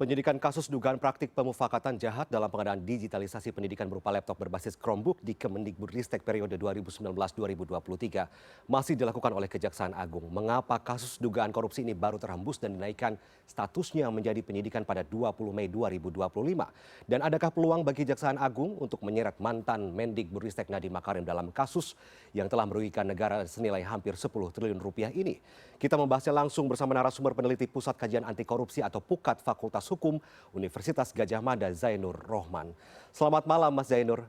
Penyidikan kasus dugaan praktik pemufakatan jahat dalam pengadaan digitalisasi pendidikan berupa laptop berbasis Chromebook di Kemendikbudristek periode 2019-2023 masih dilakukan oleh Kejaksaan Agung. Mengapa kasus dugaan korupsi ini baru terhembus dan dinaikkan statusnya menjadi penyidikan pada 20 Mei 2025? Dan adakah peluang bagi Kejaksaan Agung untuk menyeret mantan Mendikbudristek Nadiem Makarim dalam kasus yang telah merugikan negara senilai hampir 10 triliun rupiah ini? Kita membahasnya langsung bersama narasumber peneliti Pusat Kajian Anti Korupsi atau PUKAT Fakultas Hukum Universitas Gadjah Mada, Zainur Rohman. Selamat malam Mas Zainur.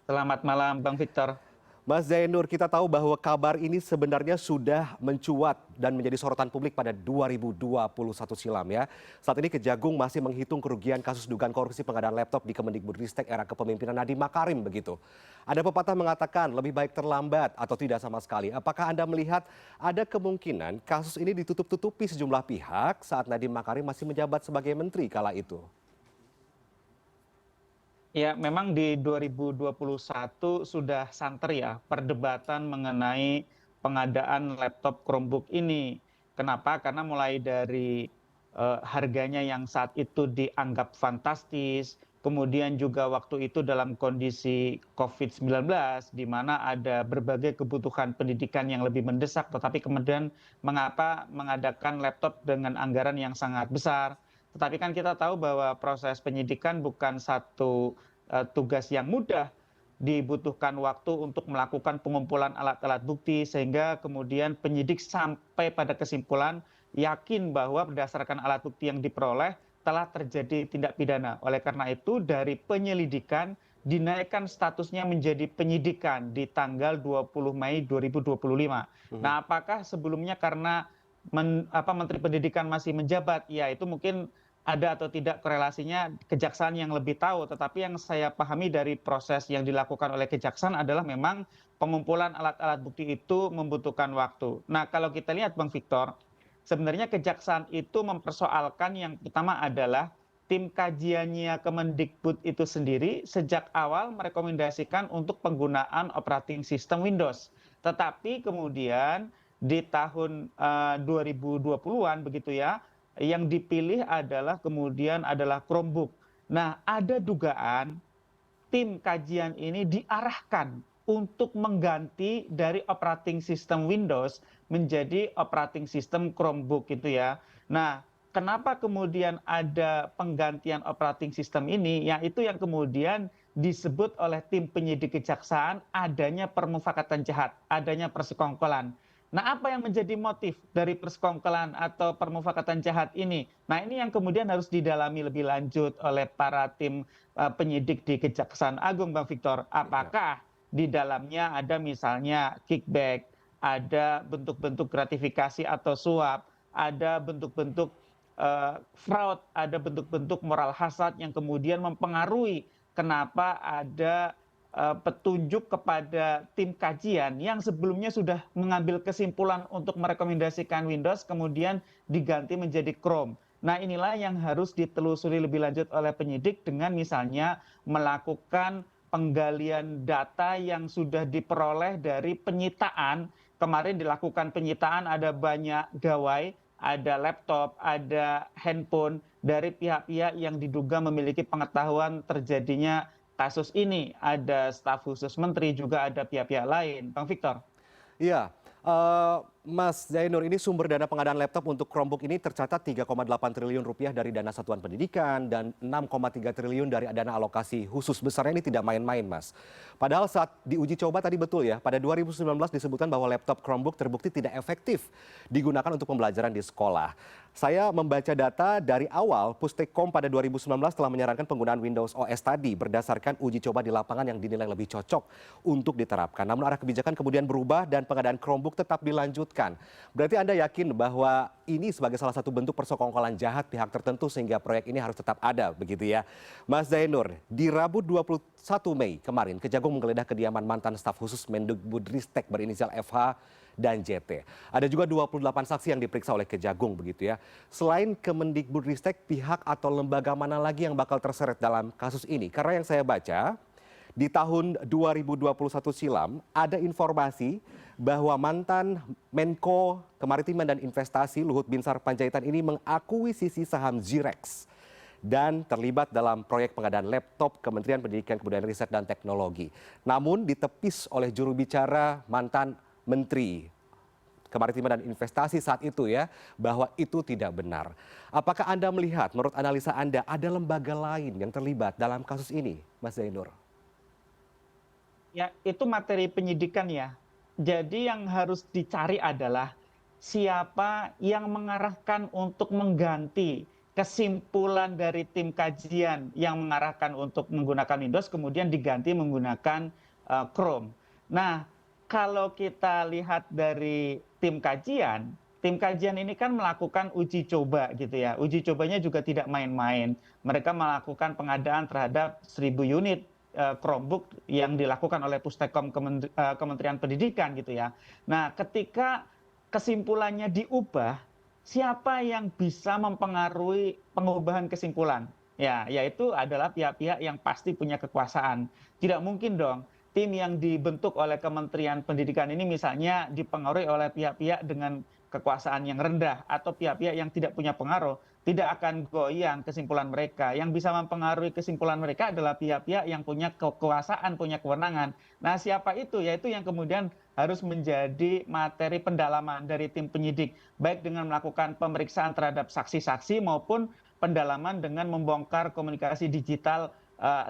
Selamat malam Bang Victor. Mas Zainur, kita tahu bahwa kabar ini sebenarnya sudah mencuat dan menjadi sorotan publik pada 2021 silam ya. Saat ini Kejagung masih menghitung kerugian kasus dugaan korupsi pengadaan laptop di Kemendikbudristek era kepemimpinan Nadiem Makarim begitu. Ada pepatah mengatakan lebih baik terlambat atau tidak sama sekali. Apakah Anda melihat ada kemungkinan kasus ini ditutup-tutupi sejumlah pihak saat Nadiem Makarim masih menjabat sebagai menteri kala itu? Ya, memang di 2021 sudah santer ya perdebatan mengenai pengadaan laptop Chromebook ini. Kenapa? Karena mulai dari harganya yang saat itu dianggap fantastis, kemudian juga waktu itu dalam kondisi COVID-19 di mana ada berbagai kebutuhan pendidikan yang lebih mendesak, tetapi kemudian mengapa mengadakan laptop dengan anggaran yang sangat besar. Tetapi kan kita tahu bahwa proses penyidikan bukan satu tugas yang mudah, dibutuhkan waktu untuk melakukan pengumpulan alat-alat bukti sehingga kemudian penyidik sampai pada kesimpulan yakin bahwa berdasarkan alat bukti yang diperoleh telah terjadi tindak pidana. Oleh karena itu dari penyelidikan dinaikkan statusnya menjadi penyidikan di tanggal 20 Mei 2025. Nah, apakah sebelumnya karena Menteri Pendidikan masih menjabat, ya itu mungkin ada atau tidak korelasinya kejaksaan yang lebih tahu, tetapi yang saya pahami dari proses yang dilakukan oleh kejaksaan adalah memang pengumpulan alat-alat bukti itu membutuhkan waktu. Nah, kalau kita lihat Bang Victor, sebenarnya kejaksaan itu mempersoalkan yang pertama adalah tim kajiannya Kemendikbud itu sendiri sejak awal merekomendasikan untuk penggunaan operating system Windows. Tetapi kemudian di tahun 2020-an begitu ya, yang dipilih adalah kemudian adalah Chromebook. Nah, ada dugaan tim kajian ini diarahkan untuk mengganti dari operating system Windows menjadi operating system Chromebook itu ya. Nah, kenapa kemudian ada penggantian operating system ini? Yang itu yang kemudian disebut oleh tim penyidik kejaksaan adanya permufakatan jahat, adanya persekongkolan. Nah, apa yang menjadi motif dari persekongkolan atau permufakatan jahat ini? Nah, ini yang kemudian harus didalami lebih lanjut oleh para tim penyidik di Kejaksaan Agung, Bang Victor. Apakah di dalamnya ada misalnya kickback, ada bentuk-bentuk gratifikasi atau suap, ada bentuk-bentuk fraud, ada bentuk-bentuk moral hasad yang kemudian mempengaruhi kenapa ada petunjuk kepada tim kajian yang sebelumnya sudah mengambil kesimpulan untuk merekomendasikan Windows kemudian diganti menjadi Chrome. Nah, inilah yang harus ditelusuri lebih lanjut oleh penyidik dengan misalnya melakukan penggalian data yang sudah diperoleh dari penyitaan. Kemarin dilakukan penyitaan ada banyak gawai, ada laptop, ada handphone dari pihak-pihak yang diduga memiliki pengetahuan terjadinya kasus ini. Ada staf khusus menteri, juga ada pihak-pihak lain. Bang Victor. Iya, Mas Zainur, ini sumber dana pengadaan laptop untuk Chromebook ini tercatat 3,8 triliun rupiah dari dana satuan pendidikan dan 6,3 triliun dari dana alokasi khusus. Besarnya ini tidak main-main, Mas. Padahal saat diuji coba tadi betul ya, pada 2019 disebutkan bahwa laptop Chromebook terbukti tidak efektif digunakan untuk pembelajaran di sekolah. Saya membaca data dari awal, Pustekom pada 2019 telah menyarankan penggunaan Windows OS tadi berdasarkan uji coba di lapangan yang dinilai lebih cocok untuk diterapkan. Namun arah kebijakan kemudian berubah dan pengadaan Chromebook tetap dilanjutkan. Berarti Anda yakin bahwa ini sebagai salah satu bentuk persekongkolan jahat pihak tertentu sehingga proyek ini harus tetap ada begitu ya. Mas Zainur, di Rabu 21 Mei kemarin Kejagung menggeledah kediaman mantan staf khusus Mendikbudristek berinisial FH dan JT. Ada juga 28 saksi yang diperiksa oleh Kejagung begitu ya. Selain Kemendikbudristek, pihak atau lembaga mana lagi yang bakal terseret dalam kasus ini? Karena yang saya baca di tahun 2021 silam ada informasi bahwa mantan Menko Kemaritiman dan Investasi Luhut Binsar Panjaitan ini mengakuisisi saham Zirex dan terlibat dalam proyek pengadaan laptop Kementerian Pendidikan, Kebudayaan Riset dan Teknologi. Namun ditepis oleh juru bicara mantan Menteri Kemaritiman dan Investasi saat itu ya, bahwa itu tidak benar. Apakah Anda melihat, menurut analisa Anda, ada lembaga lain yang terlibat dalam kasus ini, Mas Zainur? Ya, itu materi penyidikan ya. Jadi yang harus dicari adalah siapa yang mengarahkan untuk mengganti kesimpulan dari tim kajian yang mengarahkan untuk menggunakan Windows kemudian diganti menggunakan Chrome. Nah, kalau kita lihat dari tim kajian ini kan melakukan uji coba gitu ya. Uji cobanya juga tidak main-main. Mereka melakukan pengadaan terhadap 1.000 unit Chromebook yang dilakukan oleh Pustekom Kementerian Pendidikan gitu ya. Nah, ketika kesimpulannya diubah, siapa yang bisa mempengaruhi pengubahan kesimpulan? Ya, yaitu adalah pihak-pihak yang pasti punya kekuasaan. Tidak mungkin dong tim yang dibentuk oleh Kementerian Pendidikan ini misalnya dipengaruhi oleh pihak-pihak dengan kekuasaan yang rendah atau pihak-pihak yang tidak punya pengaruh, tidak akan goyang kesimpulan mereka. Yang bisa mempengaruhi kesimpulan mereka adalah pihak-pihak yang punya kekuasaan, punya kewenangan. Nah, siapa itu? Yaitu yang kemudian harus menjadi materi pendalaman dari tim penyidik, baik dengan melakukan pemeriksaan terhadap saksi-saksi maupun pendalaman dengan membongkar komunikasi digital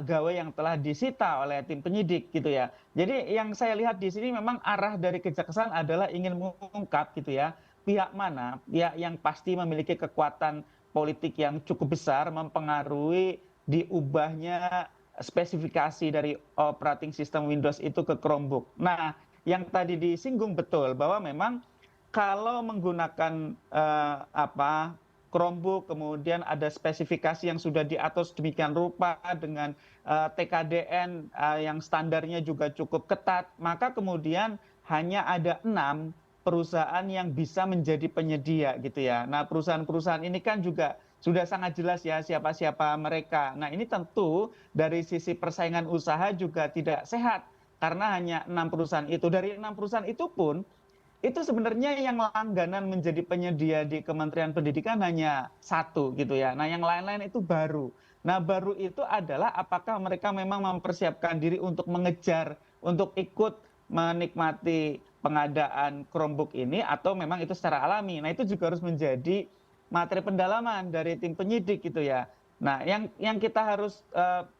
gawe yang telah disita oleh tim penyidik gitu ya. Jadi yang saya lihat di sini memang arah dari kejaksaan adalah ingin mengungkap gitu ya, pihak mana, pihak yang pasti memiliki kekuatan politik yang cukup besar mempengaruhi diubahnya spesifikasi dari operating system Windows itu ke Chromebook. Nah, yang tadi disinggung betul bahwa memang kalau menggunakan Chromebook, kemudian ada spesifikasi yang sudah diatur sedemikian rupa dengan TKDN yang standarnya juga cukup ketat, maka kemudian hanya ada 6 perusahaan yang bisa menjadi penyedia gitu ya. Nah, perusahaan-perusahaan ini kan juga sudah sangat jelas ya siapa-siapa mereka. Nah, ini tentu dari sisi persaingan usaha juga tidak sehat karena hanya 6 perusahaan itu. Dari 6 perusahaan itu pun itu sebenarnya yang langganan menjadi penyedia di Kementerian Pendidikan hanya 1 gitu ya. Nah, yang lain-lain itu baru. Nah, baru itu adalah apakah mereka memang mempersiapkan diri untuk mengejar, untuk ikut menikmati pengadaan Chromebook ini atau memang itu secara alami. Nah, itu juga harus menjadi materi pendalaman dari tim penyidik gitu ya. Nah, yang kita harus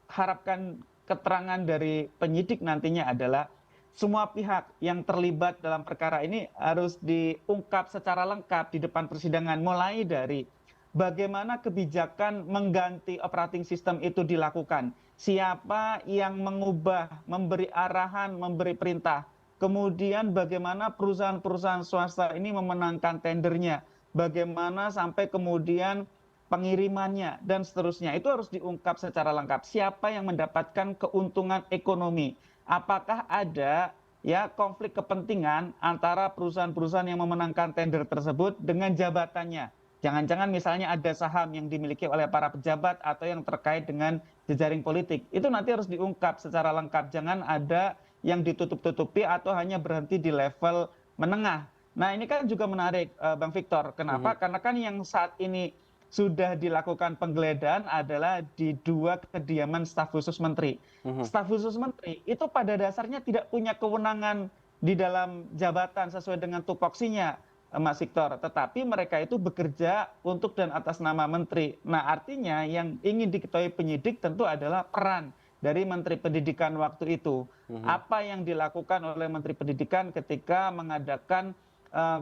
harapkan keterangan dari penyidik nantinya adalah semua pihak yang terlibat dalam perkara ini harus diungkap secara lengkap di depan persidangan, mulai dari bagaimana kebijakan mengganti operating system itu dilakukan, siapa yang mengubah, memberi arahan, memberi perintah, kemudian bagaimana perusahaan-perusahaan swasta ini memenangkan tendernya, bagaimana sampai kemudian pengirimannya dan seterusnya. Itu harus diungkap secara lengkap, siapa yang mendapatkan keuntungan ekonomi. Apakah ada ya konflik kepentingan antara perusahaan-perusahaan yang memenangkan tender tersebut dengan jabatannya. Jangan-jangan misalnya ada saham yang dimiliki oleh para pejabat atau yang terkait dengan jejaring politik. Itu nanti harus diungkap secara lengkap. Jangan ada yang ditutup-tutupi atau hanya berhenti di level menengah. Nah, ini kan juga menarik, Bang Victor. Kenapa? Karena kan yang saat ini sudah dilakukan penggeledahan adalah di 2 kediaman staf khusus menteri. Staf khusus menteri itu pada dasarnya tidak punya kewenangan di dalam jabatan sesuai dengan tupoksinya, Mas Victor. Tetapi mereka itu bekerja untuk dan atas nama menteri. Nah, artinya yang ingin diketahui penyidik tentu adalah peran dari Menteri Pendidikan waktu itu. Apa yang dilakukan oleh Menteri Pendidikan ketika mengadakan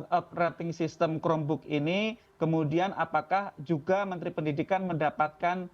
operating system Chromebook ini, kemudian apakah juga Menteri Pendidikan mendapatkan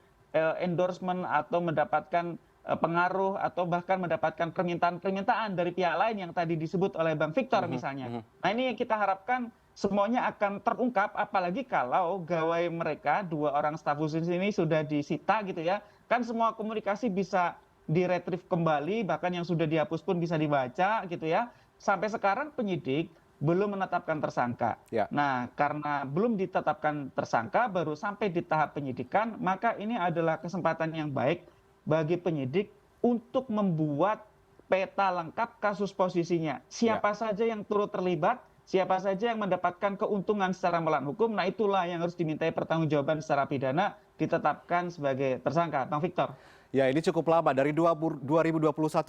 endorsement atau mendapatkan pengaruh atau bahkan mendapatkan permintaan-permintaan dari pihak lain yang tadi disebut oleh Bang Victor misalnya. Nah, ini yang kita harapkan semuanya akan terungkap, apalagi kalau gawai mereka 2 orang staf khusus ini sudah disita gitu ya, kan semua komunikasi bisa diretrieve kembali, bahkan yang sudah dihapus pun bisa dibaca gitu ya. Sampai sekarang penyidik belum menetapkan tersangka. Nah, karena belum ditetapkan tersangka, baru sampai di tahap penyidikan, maka ini adalah kesempatan yang baik bagi penyidik untuk membuat peta lengkap kasus posisinya. Siapa saja yang turut terlibat, siapa saja yang mendapatkan keuntungan secara melawan hukum, nah itulah yang harus dimintai pertanggungjawaban secara pidana, ditetapkan sebagai tersangka. Bang Victor. Ya, ini cukup lama dari 2021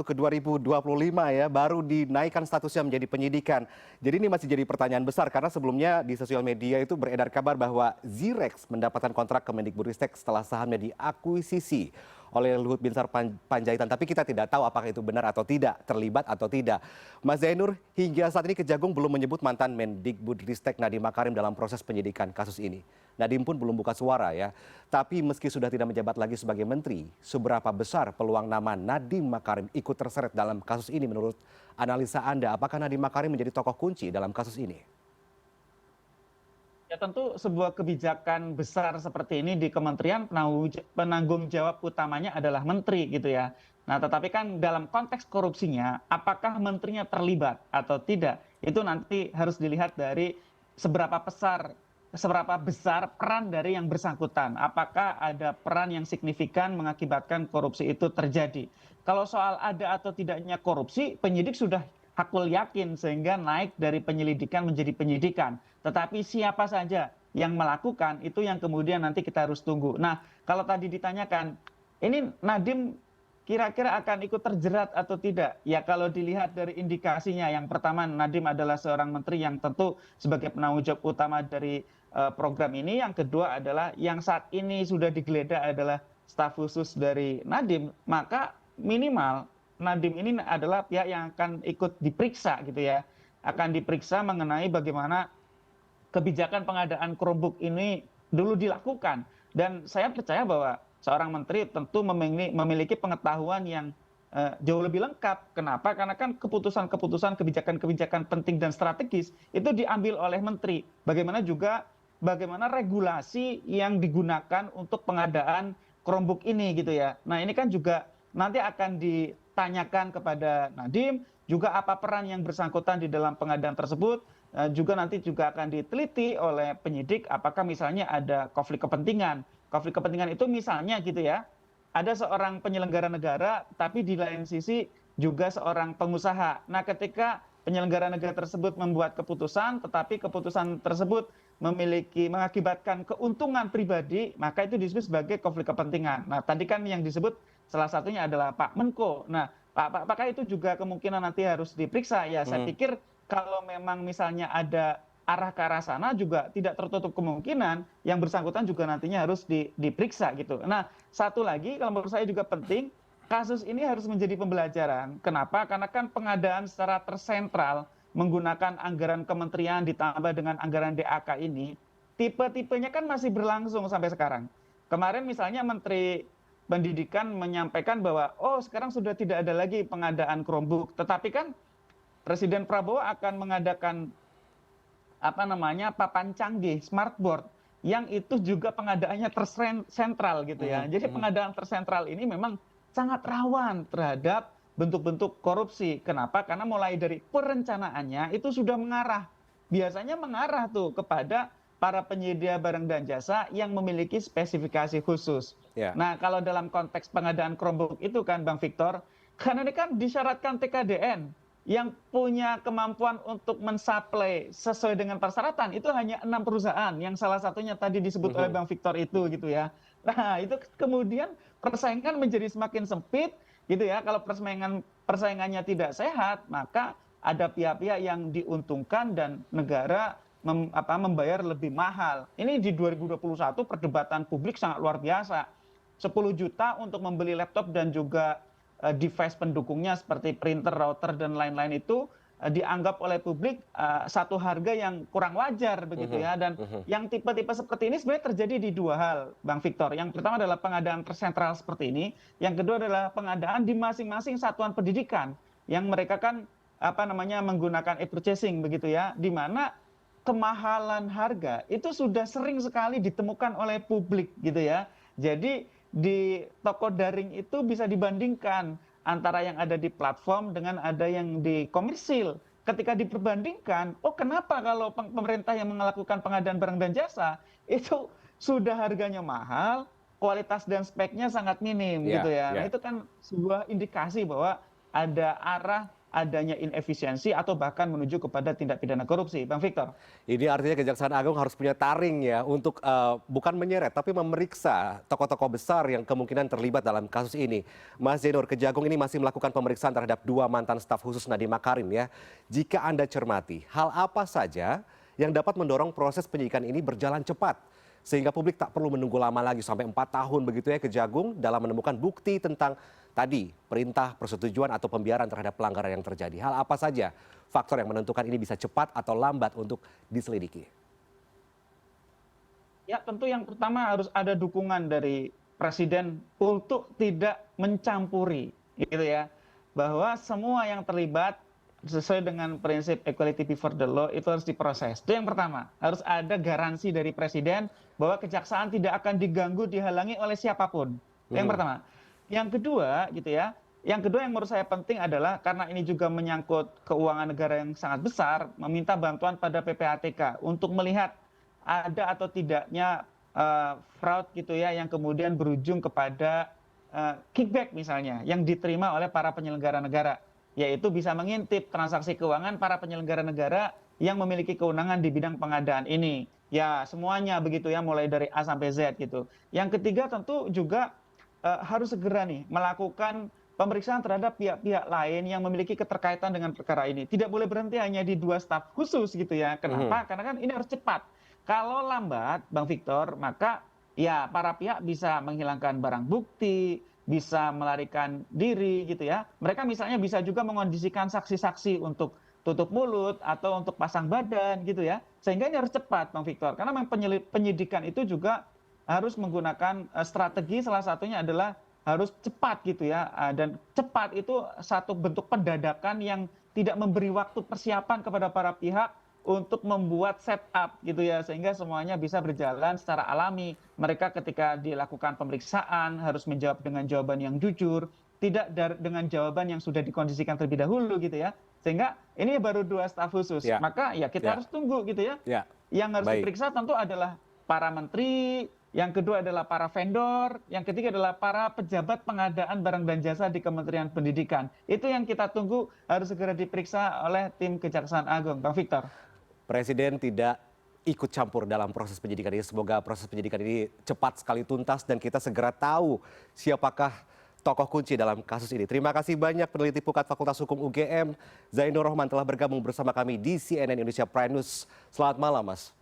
ke 2025 ya, baru dinaikkan statusnya menjadi penyidikan. Jadi ini masih jadi pertanyaan besar karena sebelumnya di sosial media itu beredar kabar bahwa Zirex mendapatkan kontrak Kemendikbudristek setelah sahamnya diakuisisi oleh Luhut Binsar Panjaitan. Tapi kita tidak tahu apakah itu benar atau tidak, terlibat atau tidak. Mas Zainur, hingga saat ini Kejagung belum menyebut mantan Mendikbudristek Nadiem Makarim dalam proses penyidikan kasus ini. Nadiem pun belum buka suara ya. Tapi meski sudah tidak menjabat lagi sebagai menteri, seberapa besar peluang nama Nadiem Makarim ikut terseret dalam kasus ini menurut analisa Anda? Apakah Nadiem Makarim menjadi tokoh kunci dalam kasus ini? Ya tentu sebuah kebijakan besar seperti ini di kementerian penanggung jawab utamanya adalah menteri gitu ya. Nah tetapi kan dalam konteks korupsinya apakah menterinya terlibat atau tidak itu nanti harus dilihat dari seberapa besar peran dari yang bersangkutan. Apakah ada peran yang signifikan mengakibatkan korupsi itu terjadi. Kalau soal ada atau tidaknya korupsi, penyidik sudah hakul yakin sehingga naik dari penyelidikan menjadi penyidikan. Tetapi siapa saja yang melakukan itu yang kemudian nanti kita harus tunggu. Nah, kalau tadi ditanyakan, ini Nadiem kira-kira akan ikut terjerat atau tidak? Ya kalau dilihat dari indikasinya, yang pertama Nadiem adalah seorang menteri yang tentu sebagai penanggung jawab utama dari program ini. Yang kedua adalah yang saat ini sudah digeledah adalah staf khusus dari Nadiem. Maka minimal Nadiem ini adalah pihak yang akan ikut diperiksa gitu ya. Akan diperiksa mengenai bagaimana kebijakan pengadaan Chromebook ini dulu dilakukan. Dan saya percaya bahwa seorang menteri tentu memiliki pengetahuan yang jauh lebih lengkap. Kenapa? Karena kan keputusan-keputusan kebijakan-kebijakan penting dan strategis itu diambil oleh menteri. Bagaimana regulasi yang digunakan untuk pengadaan Chromebook ini gitu ya. Nah ini kan juga nanti akan ditanyakan kepada Nadiem, juga apa peran yang bersangkutan di dalam pengadaan tersebut, juga nanti juga akan diteliti oleh penyidik apakah misalnya ada konflik kepentingan. Konflik kepentingan itu misalnya gitu ya, ada seorang penyelenggara negara tapi di lain sisi juga seorang pengusaha. Nah ketika penyelenggara negara tersebut membuat keputusan tetapi keputusan tersebut mengakibatkan keuntungan pribadi, maka itu disebut sebagai konflik kepentingan. Nah tadi kan yang disebut salah satunya adalah Pak Menko. Nah apakah itu juga kemungkinan nanti harus diperiksa? Ya saya pikir kalau memang misalnya ada arah ke arah sana juga tidak tertutup kemungkinan yang bersangkutan juga nantinya harus diperiksa gitu. Nah satu lagi kalau menurut saya juga penting, kasus ini harus menjadi pembelajaran. Kenapa? Karena kan pengadaan secara tersentral menggunakan anggaran kementerian ditambah dengan anggaran DAK ini, tipe-tipenya kan masih berlangsung sampai sekarang. Kemarin misalnya Menteri Pendidikan menyampaikan bahwa sekarang sudah tidak ada lagi pengadaan Chromebook, tetapi kan Presiden Prabowo akan mengadakan papan canggih smartboard yang itu juga pengadaannya tersentral gitu ya. Jadi pengadaan tersentral ini memang sangat rawan terhadap bentuk-bentuk korupsi. Kenapa? Karena mulai dari perencanaannya itu sudah mengarah. Biasanya mengarah tuh kepada para penyedia barang dan jasa yang memiliki spesifikasi khusus. Nah, kalau dalam konteks pengadaan Chromebook itu kan Bang Victor, karena ini kan disyaratkan TKDN yang punya kemampuan untuk mensuplai sesuai dengan persyaratan itu hanya 6 perusahaan yang salah satunya tadi disebut oleh Bang Victor itu gitu ya. Nah, itu kemudian persaingan menjadi semakin sempit gitu ya. Kalau persaingannya tidak sehat, maka ada pihak-pihak yang diuntungkan dan negara membayar lebih mahal. Ini di 2021 perdebatan publik sangat luar biasa. 10 juta untuk membeli laptop dan juga device pendukungnya seperti printer, router dan lain-lain itu dianggap oleh publik satu harga yang kurang wajar begitu ya. Dan yang tipe-tipe seperti ini sebenarnya terjadi di dua hal, Bang Victor. Yang pertama adalah pengadaan tersentral seperti ini, yang kedua adalah pengadaan di masing-masing satuan pendidikan yang mereka kan menggunakan e-purchasing begitu ya, di mana kemahalan harga itu sudah sering sekali ditemukan oleh publik gitu ya. Jadi di toko daring itu bisa dibandingkan antara yang ada di platform dengan ada yang di komersil. Ketika diperbandingkan, kenapa kalau pemerintah yang melakukan pengadaan barang dan jasa itu sudah harganya mahal, kualitas dan speknya sangat minim gitu ya. Nah itu kan sebuah indikasi bahwa ada arah adanya inefisiensi atau bahkan menuju kepada tindak pidana korupsi. Bang Victor. Ini artinya Kejaksaan Agung harus punya taring ya untuk bukan menyeret tapi memeriksa tokoh-tokoh besar yang kemungkinan terlibat dalam kasus ini. Mas Zainur, Kejagung ini masih melakukan pemeriksaan terhadap 2 mantan staf khusus Nadiem Makarim ya. Jika Anda cermati, hal apa saja yang dapat mendorong proses penyidikan ini berjalan cepat sehingga publik tak perlu menunggu lama lagi sampai 4 tahun begitu ya Kejagung dalam menemukan bukti tentang tadi perintah persetujuan atau pembiaran terhadap pelanggaran yang terjadi. Hal apa saja faktor yang menentukan ini bisa cepat atau lambat untuk diselidiki? Ya, tentu yang pertama harus ada dukungan dari presiden untuk tidak mencampuri gitu ya. Bahwa semua yang terlibat sesuai dengan prinsip equality before the law itu harus diproses. Itu yang pertama. Harus ada garansi dari presiden bahwa kejaksaan tidak akan diganggu, dihalangi oleh siapapun. Yang pertama. Yang kedua gitu ya. Yang kedua yang menurut saya penting adalah karena ini juga menyangkut keuangan negara yang sangat besar, meminta bantuan pada PPATK untuk melihat ada atau tidaknya fraud gitu ya yang kemudian berujung kepada kickback misalnya yang diterima oleh para penyelenggara negara, yaitu bisa mengintip transaksi keuangan para penyelenggara negara yang memiliki kewenangan di bidang pengadaan ini. Ya, semuanya begitu ya, mulai dari A sampai Z gitu. Yang ketiga tentu juga harus segera nih melakukan pemeriksaan terhadap pihak-pihak lain yang memiliki keterkaitan dengan perkara ini. Tidak boleh berhenti hanya di 2 staf khusus gitu ya. Kenapa? Karena kan ini harus cepat. Kalau lambat, Bang Victor, maka ya para pihak bisa menghilangkan barang bukti, bisa melarikan diri gitu ya. Mereka misalnya bisa juga mengondisikan saksi-saksi untuk tutup mulut atau untuk pasang badan gitu ya. Sehingga ini harus cepat, Bang Victor. Karena memang penyidikan itu juga harus menggunakan strategi, salah satunya adalah harus cepat gitu ya. Dan cepat itu satu bentuk pendadakan yang tidak memberi waktu persiapan kepada para pihak untuk membuat setup gitu ya, sehingga semuanya bisa berjalan secara alami. Mereka ketika dilakukan pemeriksaan harus menjawab dengan jawaban yang jujur, tidak dengan jawaban yang sudah dikondisikan terlebih dahulu gitu ya. Sehingga ini baru 2 staf khusus. Ya. Maka ya kita harus tunggu gitu ya. Ya. Yang harus Baik. diperiksa tentu adalah para menteri, yang kedua adalah para vendor, yang ketiga adalah para pejabat pengadaan barang dan jasa di Kementerian Pendidikan. Itu yang kita tunggu harus segera diperiksa oleh tim Kejaksaan Agung. Bang Victor. Presiden tidak ikut campur dalam proses penyidikan ini. Semoga proses penyidikan ini cepat sekali tuntas dan kita segera tahu siapakah tokoh kunci dalam kasus ini. Terima kasih banyak peneliti Pukat Fakultas Hukum UGM, Zainur Rohman telah bergabung bersama kami di CNN Indonesia Prime News. Selamat malam, Mas.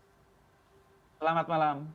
Selamat malam.